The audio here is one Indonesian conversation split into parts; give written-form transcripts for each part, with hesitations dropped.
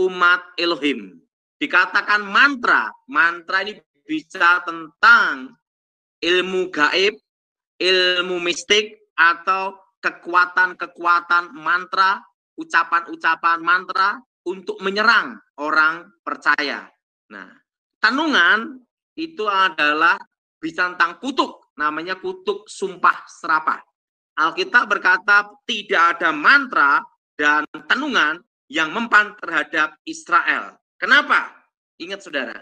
umat Elohim. Dikatakan mantra. Mantra ini bisa tentang ilmu gaib, ilmu mistik, atau kekuatan-kekuatan mantra, ucapan-ucapan mantra untuk menyerang orang percaya. Nah, tanungan itu adalah bisa tentang kutuk, namanya kutuk sumpah serapah. Alkitab berkata tidak ada mantra dan tanungan yang mempan terhadap Israel. Kenapa? Ingat saudara,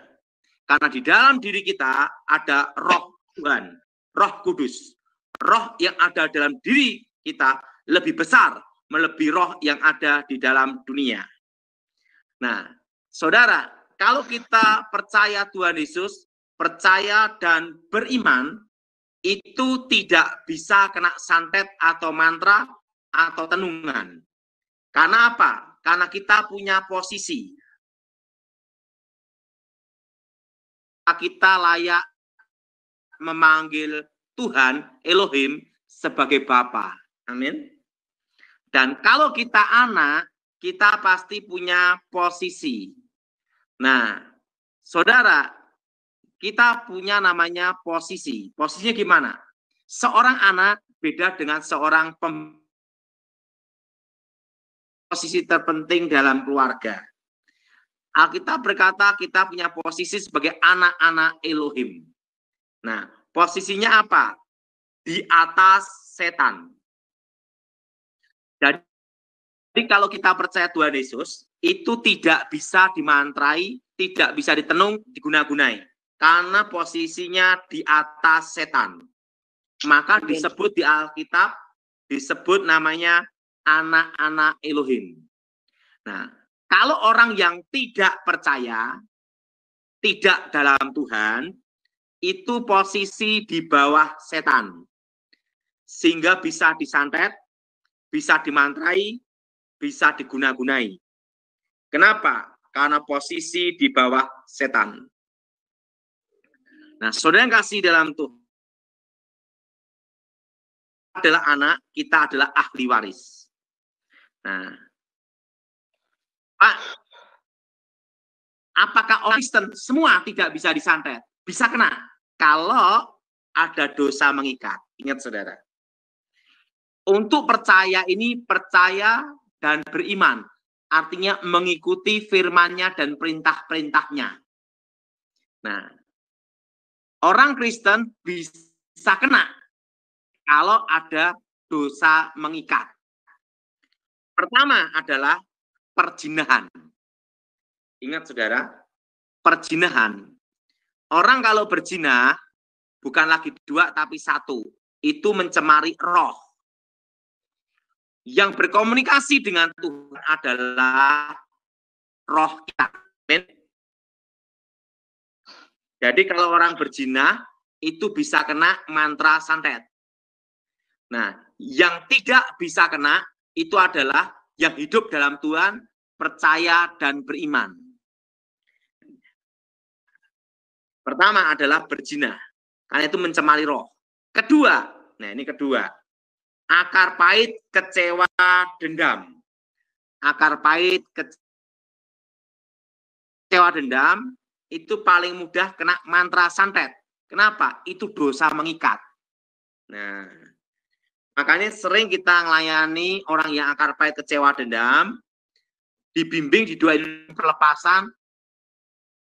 karena di dalam diri kita ada roh Tuhan, roh kudus. Roh yang ada dalam diri kita lebih besar melebihi roh yang ada di dalam dunia. Nah, saudara, kalau kita percaya Tuhan Yesus, percaya dan beriman, itu tidak bisa kena santet atau mantra atau tenungan. Karena apa? Karena kita punya posisi. Kita layak memanggil Tuhan Elohim sebagai Bapa. Amin. Dan kalau kita anak, kita pasti punya posisi. Nah, saudara, kita punya namanya posisi. Posisinya gimana? Seorang anak beda dengan seorang posisi terpenting dalam keluarga. Alkitab berkata kita punya posisi sebagai anak-anak Elohim. Nah, posisinya apa? Di atas setan. Jadi kalau kita percaya Tuhan Yesus, itu tidak bisa dimantrai, tidak bisa ditenung, diguna-gunai. Karena posisinya di atas setan. Maka disebut di Alkitab, disebut namanya anak-anak Elohim. Nah, kalau orang yang tidak percaya, tidak dalam Tuhan, itu posisi di bawah setan. Sehingga bisa disantet, bisa dimantrai, bisa diguna-gunai. Kenapa? Karena posisi di bawah setan. Nah, saudara yang kasih dalam Tuhan adalah anak, kita adalah ahli waris. Nah, Pak, apakah orang Kristen semua tidak bisa disantet? Bisa kena. Kalau ada dosa mengikat. Ingat saudara. Untuk percaya ini percaya dan beriman. Artinya mengikuti firman-Nya dan perintah-perintahnya. Nah, orang Kristen bisa kena kalau ada dosa mengikat. Pertama adalah perzinahan. Ingat saudara, perzinahan. Orang kalau berzina bukan lagi dua tapi satu. Itu mencemari roh. Yang berkomunikasi dengan Tuhan adalah roh kita. Jadi kalau orang berzina itu bisa kena mantra santet. Nah, yang tidak bisa kena itu adalah yang hidup dalam Tuhan, percaya dan beriman. Pertama adalah berzina, karena itu mencemari roh. Kedua, nah ini kedua, akar pahit, kecewa, dendam. Akar pahit, kecewa, dendam, itu paling mudah kena mantra santet. Kenapa? Itu dosa mengikat. Nah, makanya sering kita melayani orang yang akar pahit, kecewa, dendam, dibimbing, didoain pelepasan,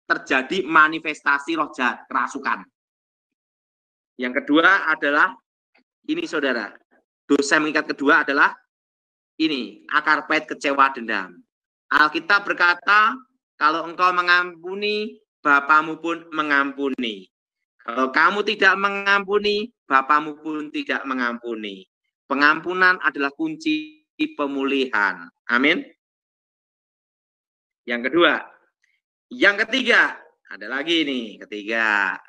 terjadi manifestasi roh jahat, kerasukan. Yang kedua adalah ini saudara, dosa mengikat kedua adalah ini, akar pahit, kecewa, dendam. Alkitab berkata, kalau engkau mengampuni, Bapamu pun mengampuni. Kalau kamu tidak mengampuni, Bapamu pun tidak mengampuni. Pengampunan adalah kunci pemulihan. Amin. Yang kedua. Yang ketiga, ada lagi nih, ketiga.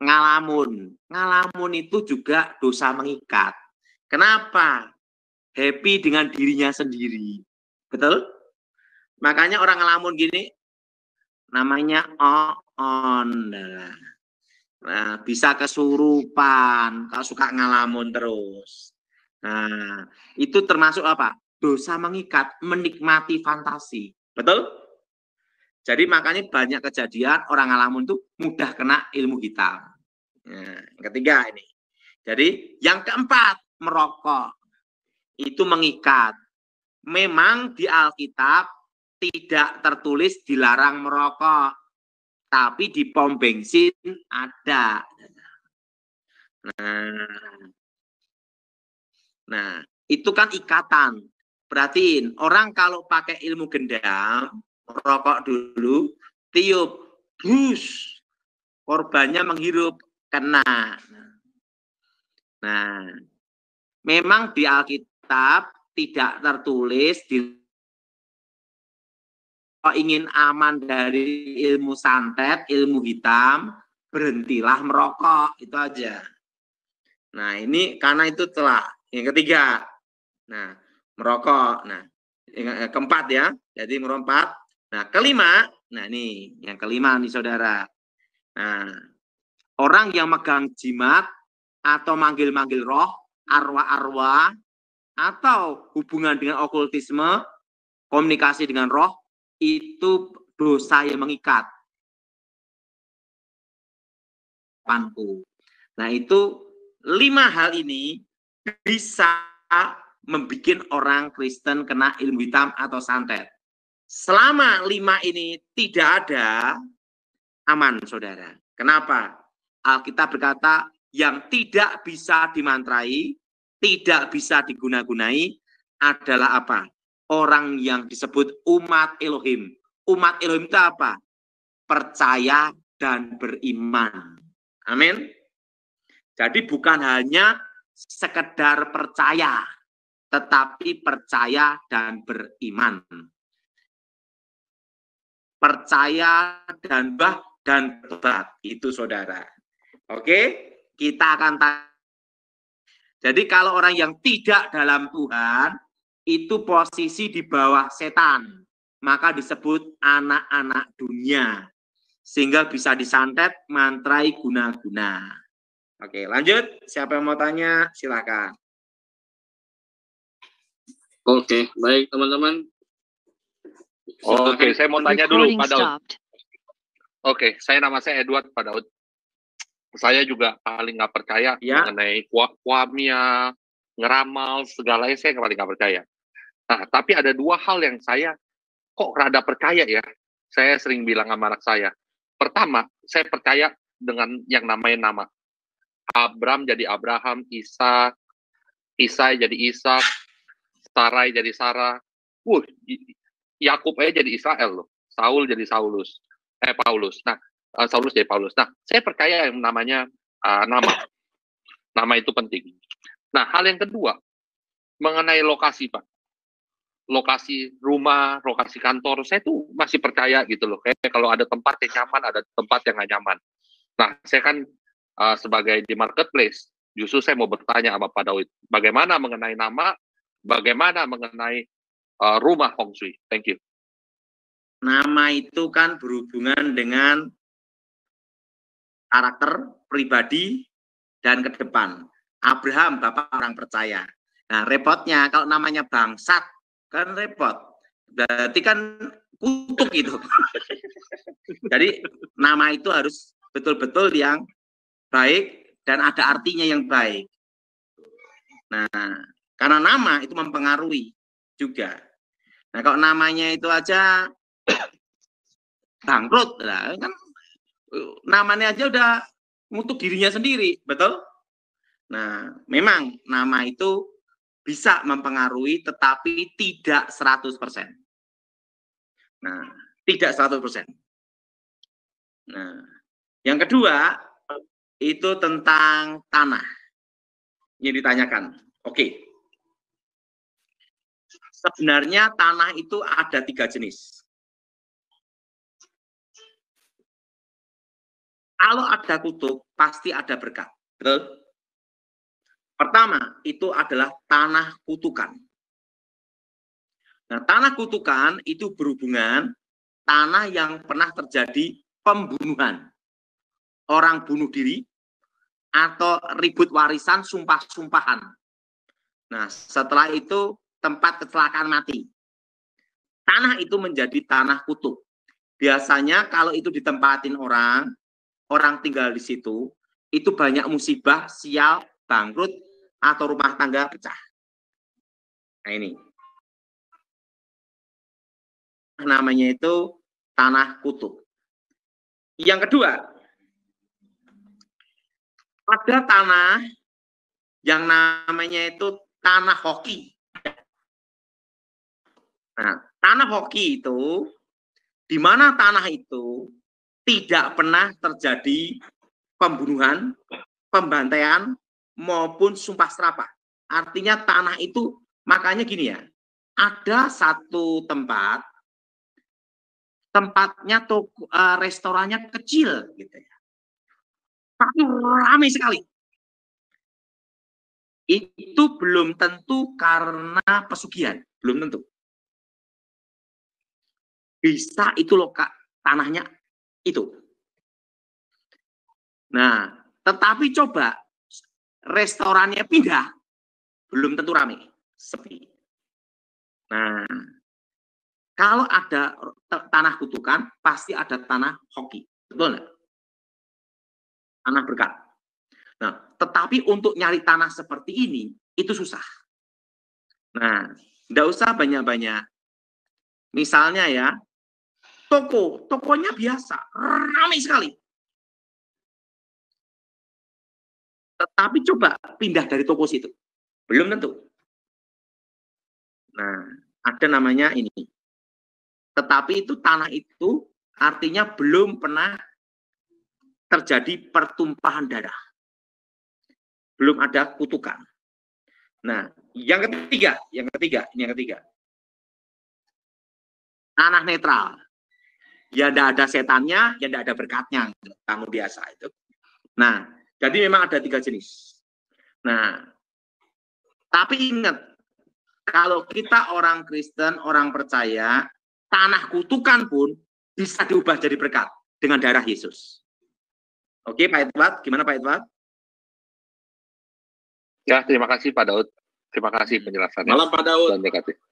Ngalamun. Ngalamun itu juga dosa mengikat. Kenapa? Happy dengan dirinya sendiri. Betul? Makanya orang ngelamun gini, namanya on. Nah, bisa kesurupan, kalau suka ngalamun terus. Nah, itu termasuk apa? Dosa mengikat, menikmati fantasi. Betul? Jadi makanya banyak kejadian orang ngalamun itu mudah kena ilmu hitam. Nah, yang ketiga ini. Jadi yang keempat, merokok. Itu mengikat. Memang di Alkitab tidak tertulis dilarang merokok. Tapi di pom bensin ada. Nah, itu kan ikatan. Perhatiin, orang kalau pakai ilmu gendam, rokok dulu, tiup, bus, korbannya menghirup, kena. Nah, memang di Alkitab tidak tertulis kalau ingin aman dari ilmu santet, ilmu hitam, berhentilah merokok, itu aja. Nah, ini karena itu telah. Yang ketiga, nah, merokok. Nah, yang keempat ya, jadi merompat. Nah, kelima, nah ini yang kelima nih saudara. Nah, orang yang megang jimat atau manggil-manggil roh, arwah-arwah, atau hubungan dengan okultisme, komunikasi dengan roh, itu dosa yang mengikat. Nah, itu 5 hal ini bisa membuat orang Kristen kena ilmu hitam atau santet. Selama 5 ini tidak ada, aman saudara. Kenapa? Alkitab berkata yang tidak bisa dimantrai, tidak bisa diguna-gunai adalah apa? Orang yang disebut umat Elohim. Umat Elohim itu apa? Percaya dan beriman. Amin. Jadi bukan hanya sekedar percaya, tetapi percaya dan beriman. Percaya dan bertobat, itu saudara. Oke, kita akan jadi kalau orang yang tidak dalam Tuhan, itu posisi di bawah setan, maka disebut anak-anak dunia. Sehingga bisa disantet, mantrai, guna-guna. Oke, lanjut. Siapa yang mau tanya, silakan. Oke, baik teman-teman. Oke, saya mau tanya dulu Pak Daud. Oke, nama saya Edward Pak Daud. Saya juga paling nggak percaya mengenai kuamia, ngeramal, segalanya saya paling nggak percaya. Nah, tapi ada 2 hal yang saya kok rada percaya ya. Saya sering bilang sama anak saya. Pertama, saya percaya dengan yang namanya nama. Abram jadi Abraham, Isai jadi Ishak, Sarai jadi Sarah. Yakub aja jadi Israel loh. Saul jadi Paulus. Nah, Saulus jadi Paulus. Nah, saya percaya yang namanya nama. Nama itu penting. Nah, hal yang kedua, mengenai lokasi, Pak. Lokasi rumah, lokasi kantor, saya tuh masih percaya gitu loh. Kayak kalau ada tempat yang nyaman, ada tempat yang nggak nyaman. Nah, saya kan sebagai di marketplace, justru saya mau bertanya sama Pak Daud, bagaimana mengenai nama, bagaimana mengenai rumah Feng Shui. Thank you. Nama itu kan berhubungan dengan karakter, pribadi, dan ke depan. Abraham, bapak orang percaya. Nah, repotnya kalau namanya bangsat, kan repot. Berarti kan kutuk itu. Jadi, nama itu harus betul-betul yang baik dan ada artinya yang baik. Nah, karena nama itu mempengaruhi juga. Nah, kalau namanya itu aja bangkrut, lah kan namanya aja udah ngutuk dirinya sendiri, betul? Nah, memang nama itu bisa mempengaruhi, tetapi tidak 100%. Nah, tidak 100%. Nah, yang kedua, itu tentang tanah. Ini ditanyakan. Oke. Sebenarnya tanah itu ada 3 jenis. Kalau ada kutub, pasti ada berkat. Betul? Pertama, itu adalah tanah kutukan. Nah, tanah kutukan itu berhubungan tanah yang pernah terjadi pembunuhan. Orang bunuh diri, atau ribut warisan, sumpah-sumpahan. Nah, setelah itu tempat kecelakaan mati. tanah itu menjadi tanah kutuk. Biasanya kalau itu ditempatin orang tinggal di situ, itu banyak musibah, sial, bangkrut, atau rumah tangga pecah. Nah ini. Namanya itu tanah kutuk. Yang kedua, ada tanah yang namanya itu tanah hoki. Nah, tanah hoki itu, di mana tanah itu tidak pernah terjadi pembunuhan, pembantaian, maupun sumpah serapah. Artinya tanah itu, makanya gini ya, ada satu tempatnya restorannya kecil gitu ya, tapi ramai sekali. Itu belum tentu karena pesugihan, belum tentu. Bisa itu loh Kak, tanahnya itu. Nah, tetapi coba restorannya pindah, belum tentu ramai, sepi. Nah, kalau ada tanah kutukan, pasti ada tanah hoki. Betul nggak? Tanah berkat. Nah, tetapi untuk nyari tanah seperti ini, itu susah. Nah, nggak usah banyak-banyak. Misalnya ya, tokonya biasa, ramai sekali. Tetapi coba pindah dari toko situ. Belum tentu. Nah, ada namanya ini. Tetapi itu tanah itu artinya belum pernah terjadi pertumpahan darah. Belum ada kutukan. Nah, yang ketiga. Tanah netral. Ya tidak ada setannya, ya tidak ada berkatnya. Kamu biasa itu. Nah, jadi memang ada 3 jenis. Nah, tapi ingat, kalau kita orang Kristen, orang percaya, tanah kutukan pun bisa diubah jadi berkat dengan darah Yesus. Oke, Pak Edward, gimana Pak Edward? Ya, terima kasih Pak Daud. Terima kasih penjelasannya. Malam Pak Daud.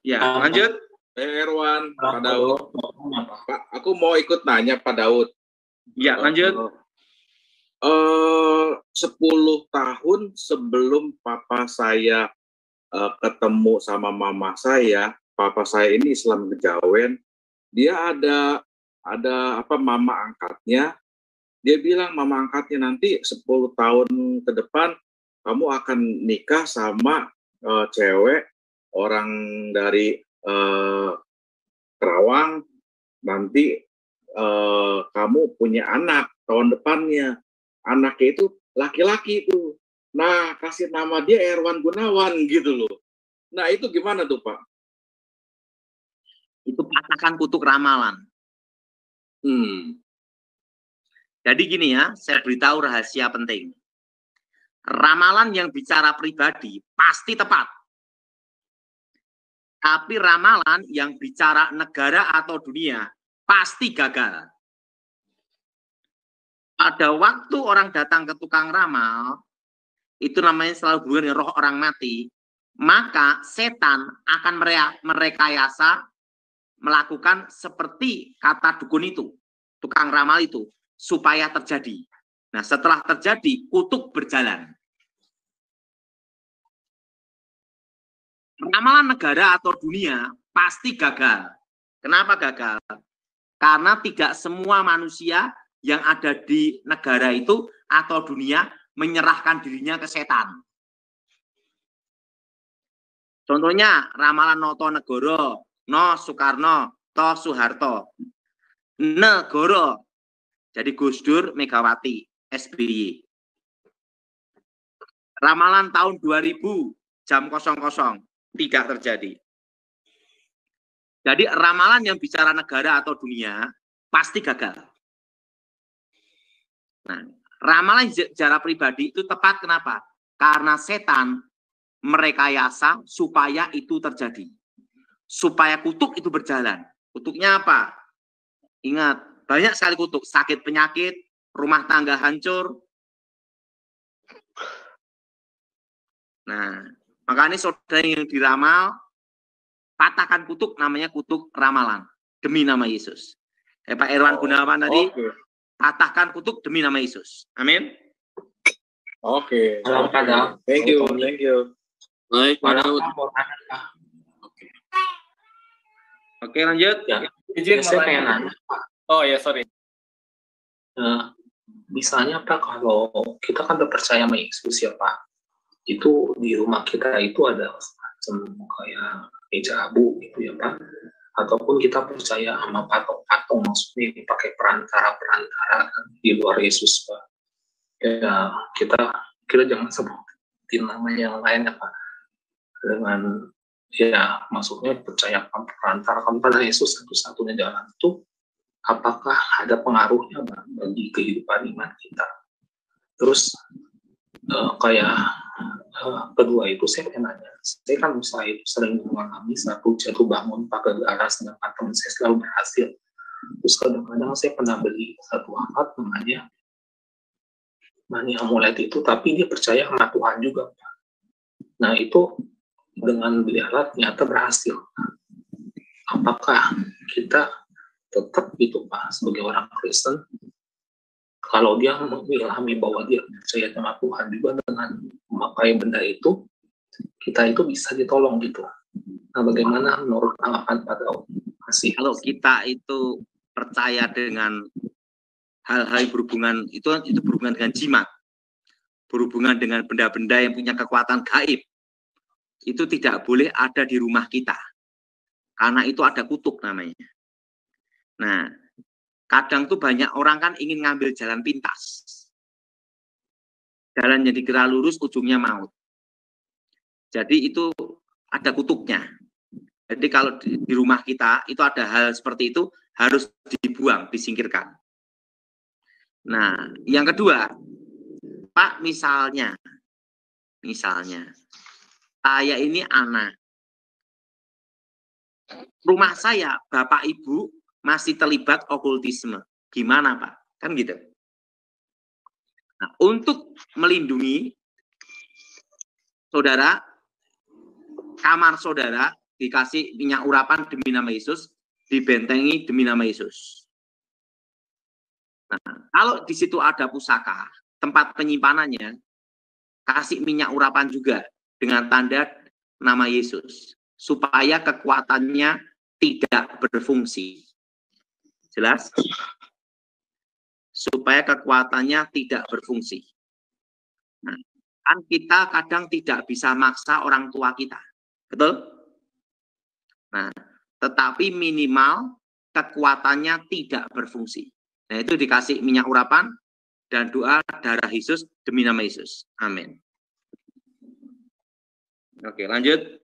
Ya, lanjut. Erwan, Pak Daud. Pak, aku mau ikut nanya Pak Daud. Ya, lanjut. 10 tahun sebelum papa saya ketemu sama mama saya, papa saya ini Islam Kejawen, dia ada mama angkatnya, dia bilang mama angkatnya nanti 10 tahun ke depan kamu akan nikah sama cewek orang dari Kerawang, nanti kamu punya anak tahun depannya, anaknya itu laki-laki itu. Nah, kasih nama dia Erwan Gunawan gitu loh. Nah, itu gimana tuh, Pak? Itu patakan kutuk ramalan. Jadi gini ya, saya beritahu rahasia penting. Ramalan yang bicara pribadi pasti tepat. Tapi ramalan yang bicara negara atau dunia pasti gagal. Pada waktu orang datang ke tukang ramal, itu namanya selalu hubungan dengan roh orang mati, maka setan akan merekayasa melakukan seperti kata dukun itu, tukang ramal itu, supaya terjadi. Nah, setelah terjadi, kutuk berjalan. Ramalan negara atau dunia pasti gagal. Kenapa gagal? Karena tidak semua manusia yang ada di negara itu atau dunia menyerahkan dirinya ke setan. Contohnya ramalan Noto Negoro, No Soekarno, To Soeharto, Negoro, jadi Gus Dur, Megawati, SBY. Ramalan tahun 2000 jam 00 tidak terjadi. Jadi ramalan yang bicara negara atau dunia pasti gagal. Nah, ramalan secara pribadi itu tepat kenapa? Karena setan merekayasa supaya itu terjadi. Supaya kutuk itu berjalan. Kutuknya apa? Ingat, banyak sekali kutuk. Sakit penyakit, rumah tangga hancur. Nah, makanya saudara yang diramal, patahkan kutuk, namanya kutuk ramalan demi nama Yesus. Pak Irwan Gunawan tadi, patahkan kutuk demi nama Yesus. Amin. Oke. Thank you. Baik, Oke, lanjut. Ya, izin saya pengen nanya. Oh ya, sorry. Misalnya Pak, kalau kita kan percaya sama Yesus ya Pak, itu di rumah kita itu ada semacam kayak meja abu gitu ya Pak, ataupun kita percaya sama patung-patung, maksudnya pakai perantara kan, di luar Yesus Pak. Ya kita jangan sebutin nama yang lain ya Pak, dengan ya maksudnya percaya perantara pada Yesus satu-satunya jalan itu, apakah ada pengaruhnya bagi kehidupan iman kita? Terus kedua itu saya pengen nanya, saya kan usaha itu sering mengalami satu jatuh bangun pakai garas, sedangkan teman saya selalu berhasil. Terus kadang-kadang saya pernah beli satu alat namanya amulet itu, tapi dia percaya sama Tuhan juga Pak. Nah itu dengan beli alat ternyata berhasil. Apakah kita tetap gitu Pak sebagai orang Kristen, kalau dia mengilhami bahwa dia percaya sama Tuhan juga dengan memakai benda itu, kita itu bisa ditolong gitu. Nah bagaimana menurut tanggapan Pak Daud? Masih. Kalau kita itu percaya dengan hal-hal berhubungan itu berhubungan dengan jimat, berhubungan dengan benda-benda yang punya kekuatan gaib, itu tidak boleh ada di rumah kita, karena itu ada kutuk namanya. Nah, kadang tuh banyak orang kan ingin ngambil jalan pintas, jalan yang dikira lurus ujungnya maut. Jadi itu ada kutuknya. Jadi kalau di rumah kita itu ada hal seperti itu, harus dibuang, disingkirkan. Nah, yang kedua, Pak, misalnya saya ini anak, rumah saya bapak ibu masih terlibat okultisme, gimana Pak? Kan gitu. Nah, untuk melindungi saudara, kamar saudara dikasih minyak urapan demi nama Yesus, dibentengi demi nama Yesus. Nah, kalau di situ ada pusaka, tempat penyimpanannya, kasih minyak urapan juga dengan tanda nama Yesus, supaya kekuatannya tidak berfungsi. Jelas? Supaya kekuatannya tidak berfungsi. Nah, kan kita kadang tidak bisa maksa orang tua kita. Betul? Nah, tetapi minimal kekuatannya tidak berfungsi. Nah, itu dikasih minyak urapan dan doa darah Yesus demi nama Yesus. Amin. Oke, lanjut.